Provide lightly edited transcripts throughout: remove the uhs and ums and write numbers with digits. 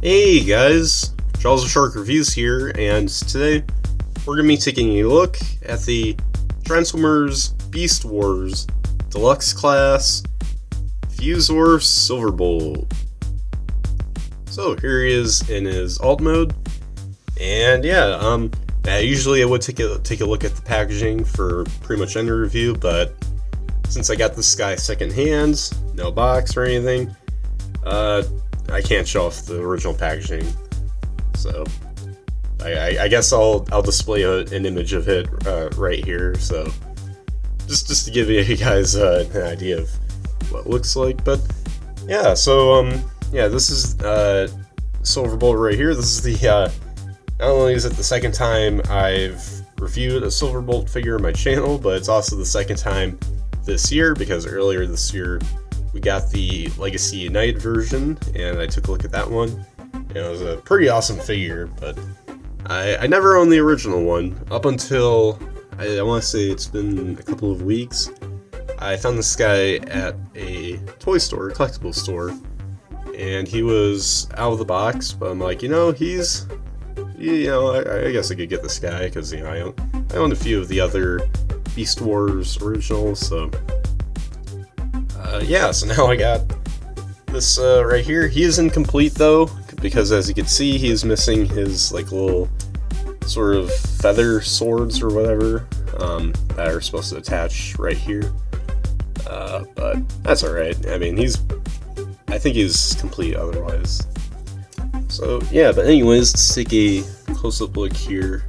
Hey guys, Jaws of Shark Reviews here, and today we're going to be taking a look at the Transformers Beast Wars Deluxe Class Fusor Silverbolt. So here he is in his alt mode, and usually I would take a look at the packaging for pretty much any review, but since I got this guy second hand, no box or anything, I can't show off the original packaging, so I guess I'll display an image of it right here. So just to give you guys an idea of what it looks like. But yeah, so this is Silverbolt right here. This is the not only is it the second time I've reviewed a Silverbolt figure on my channel, but it's also the second time this year, because earlier this year we got the Legacy United version, and I took a look at that one. It was a pretty awesome figure, but I never owned the original one up until, I want to say it's been a couple of weeks. I found this guy at a toy store, a collectible store, and he was out of the box, but I'm like, I guess I could get this guy, because, I owned a few of the other Beast Wars originals, so so now I got this right here. He is incomplete though, because as you can see, he is missing his little sort of feather swords or whatever that are supposed to attach right here. But that's alright. I mean, I think he's complete otherwise. So yeah, but anyways, let's take a close-up look here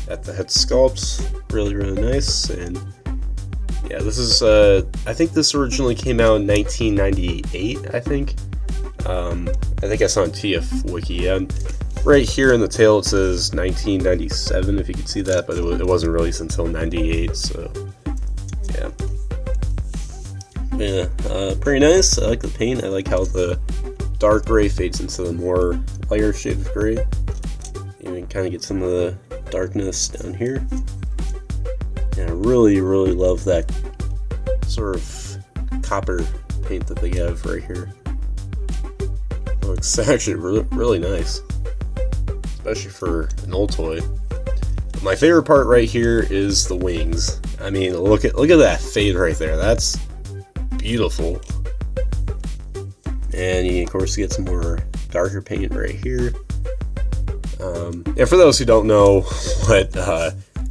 at the head sculpt. Really nice. And yeah, this is, I think this originally came out in 1998, I think. I think I saw on TF Wiki, and right here in the tail it says 1997, if you can see that, but it wasn't released until 98, so yeah. Yeah, pretty nice. I like the paint. I like how the dark gray fades into the more lighter shade of gray. You can kind of get some of the darkness down here. And I really love that sort of copper paint that they have right here. It looks actually really nice, especially for an old toy. But my favorite part right here is the wings. I mean, look at that fade right there. That's beautiful. And you of course get some more darker paint right here. And for those who don't know what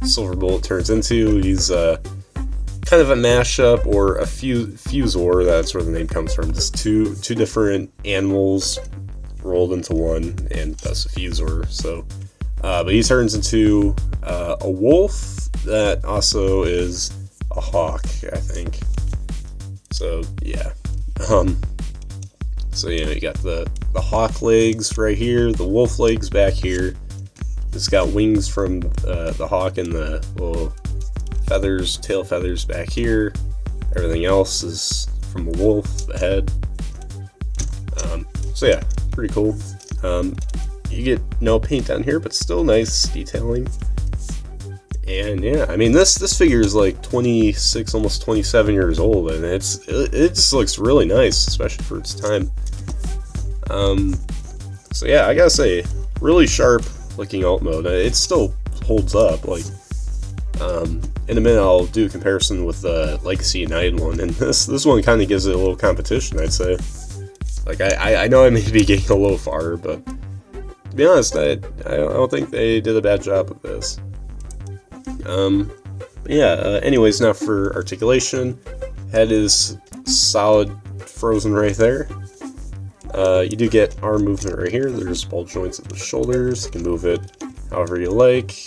Silverbolt turns into, he's kind of a mashup, or a fusor. That's where the name comes from. Just two different animals rolled into one, and thus a fusor. So, but he turns into a wolf that also is a hawk, I think. So yeah, you got the hawk legs right here, the wolf legs back here. It's got wings from the hawk and the little feathers, tail feathers back here. Everything else is from the wolf, the head. So yeah, pretty cool. You get no paint down here, but still nice detailing. And yeah, I mean this figure is like 26, almost 27 years old, and it just looks really nice, especially for its time. So yeah, I gotta say, really sharp looking alt mode. It still holds up. In a minute I'll do a comparison with the Legacy United one, and this one kind of gives it a little competition, I'd say. I know I may be getting a little far, but to be honest, I don't think they did a bad job of this. Anyways, now for articulation. Head is solid frozen right there. You do get arm movement right here. There's ball joints at the shoulders. You can move it however you like.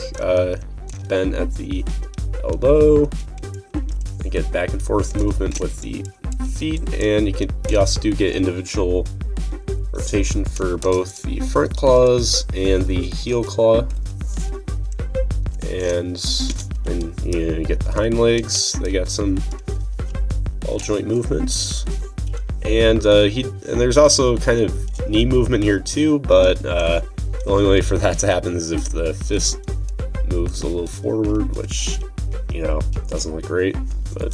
Bend at the elbow. You get back and forth movement with the feet, and you also do get individual rotation for both the front claws and the heel claw. And then you get the hind legs. They got some ball joint movements. And there's also kind of knee movement here too, but the only way for that to happen is if the fist moves a little forward, which, doesn't look great, but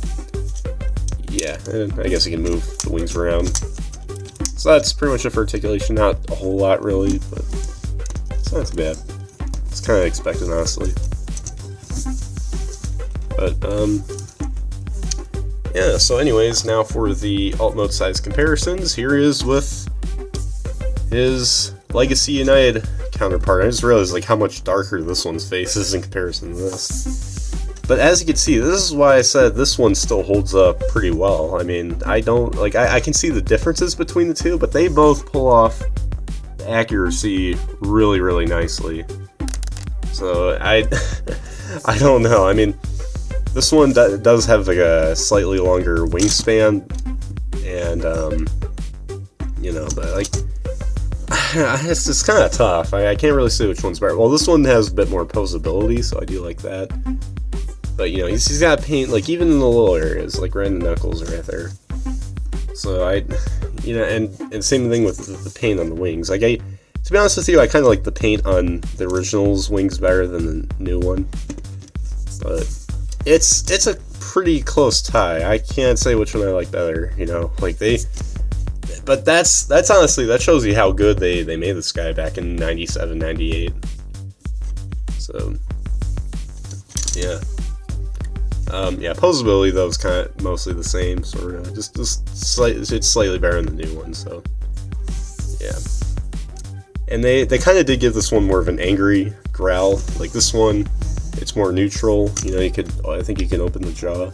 yeah, and I guess you can move the wings around. So that's pretty much it for articulation. Not a whole lot really, but it's not too bad. It's kind of expected, honestly. But yeah. So anyways, now for the alt mode size comparisons. Here he is with his Legacy United counterpart. I just realized like how much darker this one's face is in comparison to this. But as you can see, this is why I said this one still holds up pretty well. I mean, I can see the differences between the two, but they both pull off the accuracy really, really nicely. So I don't know. I mean, this one does have like a slightly longer wingspan, and you know, but like it's just kind of tough. I can't really say which one's better. Well, this one has a bit more posability, so I do like that. But you know, he's got paint like even in the little areas, like right in the knuckles right there. So you know, and same thing with the paint on the wings. Like to be honest with you, I kind of like the paint on the original's wings better than the new one. But it's a pretty close tie. I can't say which one I like better. You know, like but that's honestly, that shows you how good they made this guy back in 97, 98. So yeah. Yeah, posability though is kind of mostly the same, sort of. Just it's slightly better than the new one, so yeah. And they kind of did give this one more of an angry growl. Like this one, it's more neutral. You know, I think you can open the jaw.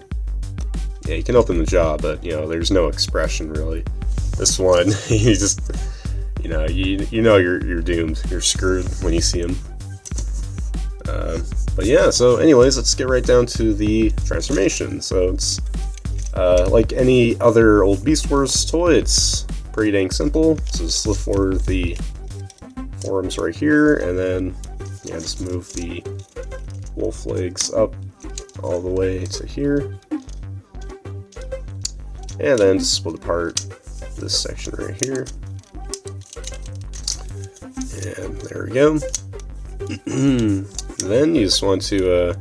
Yeah, you can open the jaw, but you know, there's no expression really. This one, you just, you know you're doomed. You're screwed when you see him. But yeah, so anyways, let's get right down to the transformation. So it's like any other old Beast Wars toy, it's pretty dang simple. So just lift forward the forearms right here, and then yeah, just move the wolf legs up all the way to here, and then just split apart this section right here, and there we go. Then you just want to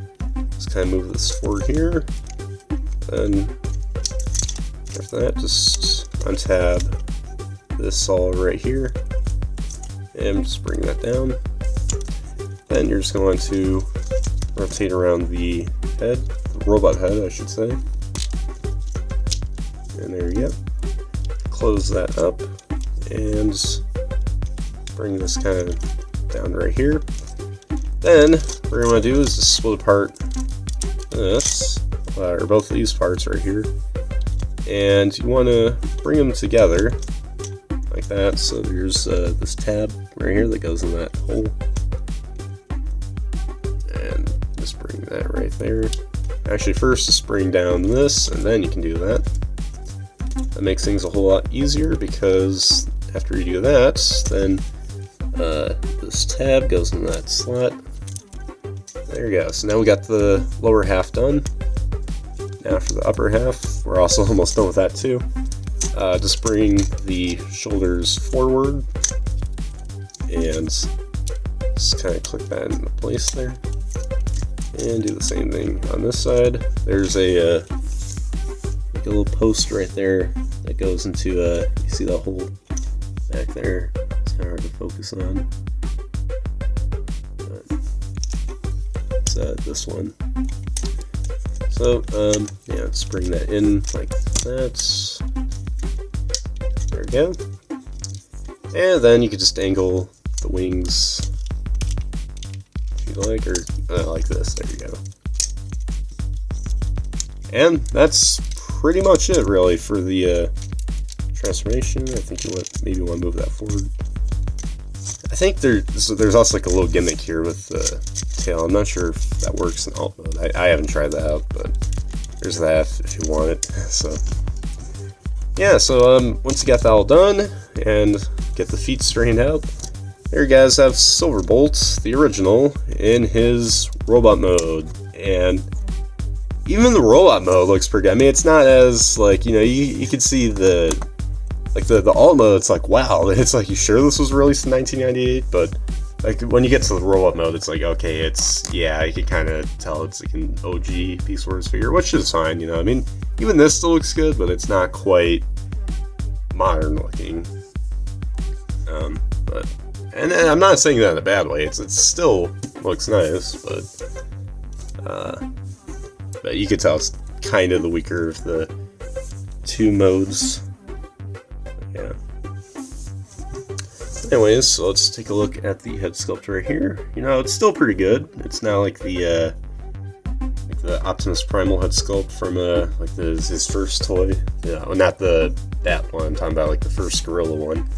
just kind of move this forward here, and after that just untab this all right here and just bring that down. Then you're just going to rotate around the head, the robot head I should say, and there you go. Close that up and bring this kind of down right here. Then what you're going to do is just split apart this, or both of these parts right here, and you want to bring them together like that. So there's this tab right here that goes in that hole, and just bring that right there. Actually, first just bring down this, and then you can do that. That makes things a whole lot easier, because after you do that, then this tab goes in that slot. There you go. So now we got the lower half done. Now for the upper half, we're also almost done with that too. Just bring the shoulders forward and just kind of click that into place there. And do the same thing on this side. There's a little post right there that goes into, you see that hole back there? It's kind of hard to focus on. This one. So yeah, let's bring that in like that. There we go. And then you can just angle the wings if you like, or like this. There you go. And that's pretty much it, really, for the transformation. I think you maybe want to move that forward. I think there's also like a little gimmick here with the tail. I'm not sure if that works in alt mode. I haven't tried that out, but there's that if you want it. So yeah, so once you got that all done and get the feet straightened out, there you guys have Silverbolt, the original, in his robot mode. And even the robot mode looks pretty good. I mean, it's not as, like, you know, you can see the alt mode, it's like, wow, it's like, you sure this was released in 1998? But like when you get to the robot mode, it's like, okay, it's, yeah, you can kind of tell it's like an OG Beast Wars figure, which is fine, you know. I mean, even this still looks good, but it's not quite modern looking. But and I'm not saying that in a bad way. It still looks nice, but you could tell it's kind of the weaker of the two modes. Yeah. Anyways, so let's take a look at the head sculpt right here. You know, it's still pretty good. It's not like the Optimus Primal head sculpt from his first toy. Yeah, well, not that one. I'm talking about like the first Gorilla one,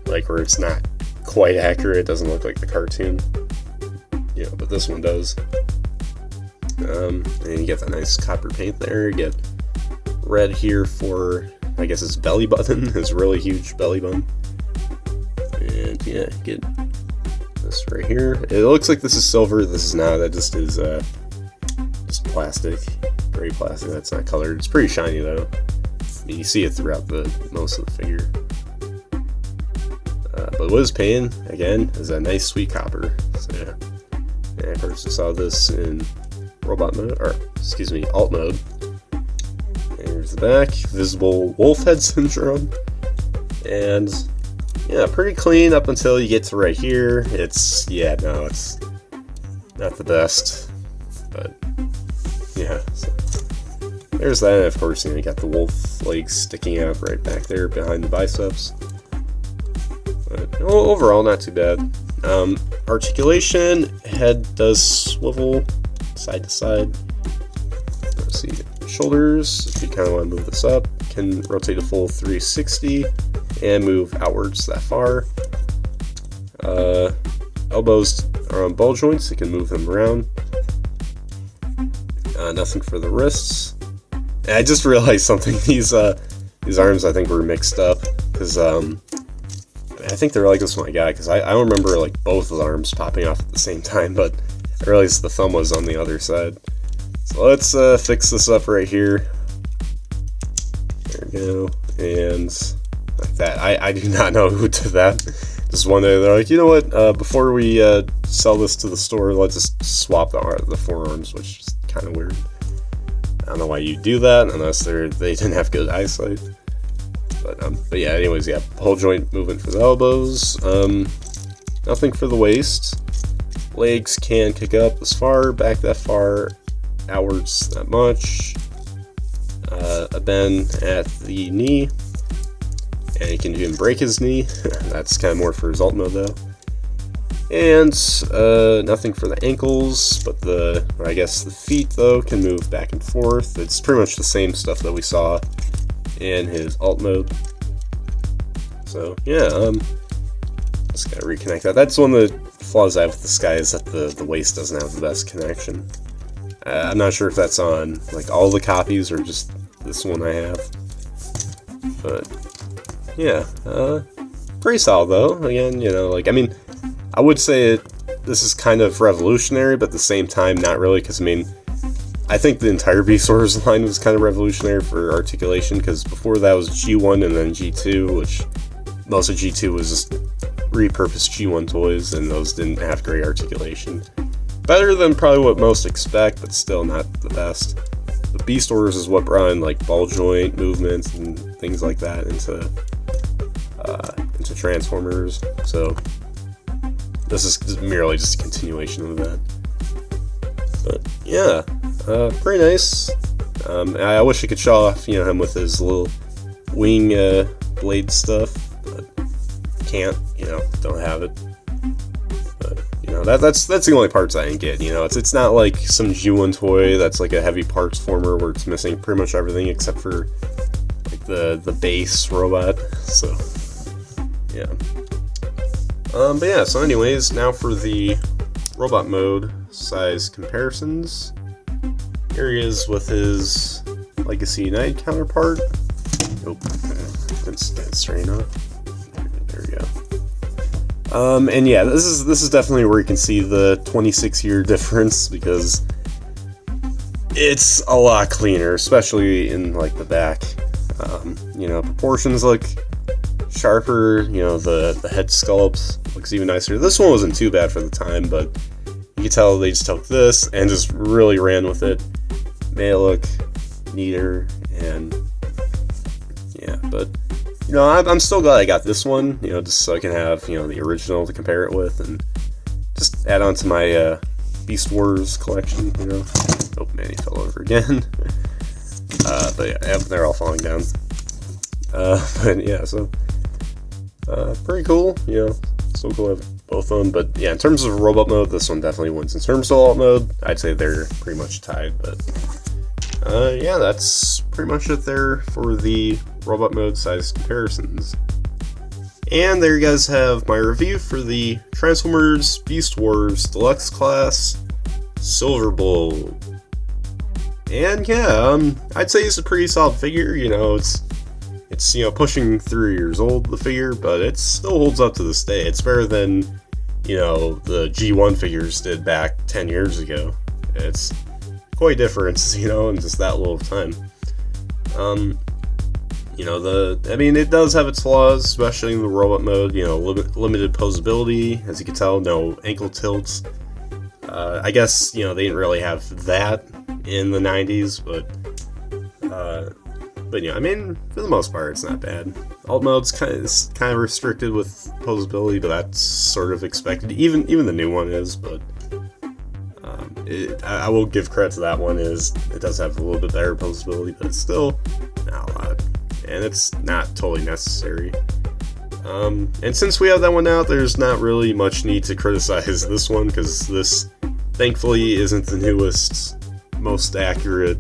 like where it's not quite accurate. It doesn't look like the cartoon. Yeah, but this one does. And you get that nice copper paint there. You get red here for, I guess, his belly button, his really huge belly button. And yeah, get this right here. It looks like this is silver. This is not. That just is just plastic, gray plastic. That's not colored. It's pretty shiny though. I mean, you see it throughout most of the figure. But what is paying again is a nice sweet copper. So yeah. And of course, I saw this in robot mode, or excuse me, alt mode. And here's the back, visible wolf head syndrome, and yeah, pretty clean up until you get to right here. It's it's not the best, but yeah. So there's that. And of course, you got the wolf legs sticking out right back there behind the biceps. But overall, not too bad. Articulation, head does swivel side to side. Let's see, shoulders, if you kind of want to move this up, can rotate a full 360 and move outwards that far. Elbows are on ball joints, you can move them around. Nothing for the wrists. And I just realized something, these arms I think were mixed up, because I think they're like this one I got, because I don't remember like both of the arms popping off at the same time, but I realized the thumb was on the other side. So let's fix this up right here. There we go. And like that. I do not know who did that. Just one day they're like, you know what, before we sell this to the store, let's just swap the forearms, which is kind of weird. I don't know why you do that unless they didn't have good eyesight. But yeah, anyways, yeah, whole joint movement for the elbows. Nothing for the waist. Legs can kick up this far, back that far, outwards that much. A bend at the knee, and you can even break his knee. That's kind of more for his alt mode though. And nothing for the ankles, but I guess the feet though can move back and forth. It's pretty much the same stuff that we saw in his alt mode. So yeah, just gotta reconnect that. That's one of the flaws I have with this guy, is that the waist doesn't have the best connection. I'm not sure if that's on like all the copies or just this one I have. But yeah, pretty solid though. Again, like, I mean, I would say this is kind of revolutionary, but at the same time not really, because I mean, I think the entire Beast Wars line was kind of revolutionary for articulation, because before that was G1 and then G2, which most of G2 was just repurposed G1 toys, and those didn't have great articulation. Better than probably what most expect, but still not the best. The Beast Wars is what brought in like ball joint movements and things like that into Transformers. So this is merely just a continuation of that. But yeah, pretty nice. I wish I could show off, him with his little wing blade stuff, but can't. Don't have it. But that's the only parts I didn't get. It's not like some G1 toy that's like a heavy parts former where it's missing pretty much everything except for like the base robot. So yeah. But yeah. So anyways, now for the robot mode size comparisons. Here he is with his Legacy United counterpart. Oh, let's get it straightened up. There we go. And yeah, this is definitely where you can see the 26-year difference, because it's a lot cleaner, especially in like the back. Proportions look sharper. The head sculpt looks even nicer. This one wasn't too bad for the time, but you can tell they just took this and just really ran with it. Made it look neater, and yeah, but you know, I'm still glad I got this one, you know, just so I can have, you know, the original to compare it with, and just add on to my Beast Wars collection, you know. Oh man, he fell over again. But yeah, they're all falling down. But yeah, so pretty cool, you know. So cool to have both of them. But yeah, in terms of robot mode, this one definitely wins. In terms of alt mode, I'd say they're pretty much tied. But yeah, that's pretty much it there for the robot mode size comparisons. And there you guys have my review for the Transformers Beast Wars Deluxe class Silverbolt. And yeah, I'd say it's a pretty solid figure. You know, it's you know, pushing 3 years old, the figure, but it still holds up to this day. It's better than, you know, the G1 figures did back 10 years ago. It's quite a difference, you know, in just that little time. You know, I mean, it does have its flaws, especially in the robot mode. You know, limited posability, as you can tell, no ankle tilts. I guess, you know, they didn't really have that in the 90s, but you know, I mean, for the most part, it's not bad. Alt mode's kind of restricted with posability, but that's sort of expected. Even the new one is, but I will give credit to that one. It does have a little bit better posability, but it's still not a lot, and it's not totally necessary. And since we have that one out, there's not really much need to criticize this one, because this, thankfully, isn't the newest, most accurate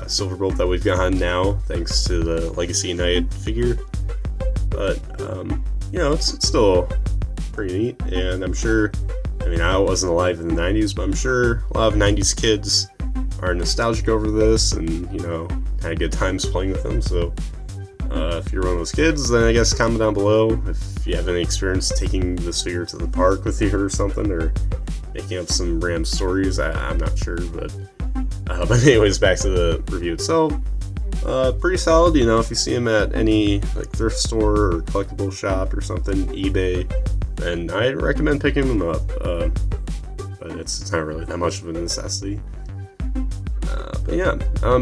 Silverbolt that we've gotten now, thanks to the Legacy United figure. But you know, it's still pretty neat, and I'm sure, I mean, I wasn't alive in the 90s, but I'm sure a lot of 90s kids are nostalgic over this, and, you know, had good times playing with them. So if you're one of those kids, then I guess comment down below if you have any experience taking this figure to the park with you or something, or making up some random stories. I'm not sure, but anyways, back to the review itself. Pretty solid, you know. If you see them at any like thrift store or collectible shop or something, eBay, then I recommend picking them up. But it's not really that much of a necessity. But yeah,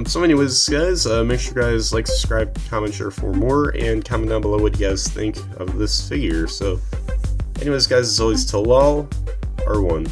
so anyways, guys, make sure you guys like, subscribe, comment, share for more, and comment down below what you guys think of this figure. So anyways, guys, as always, till all, R1.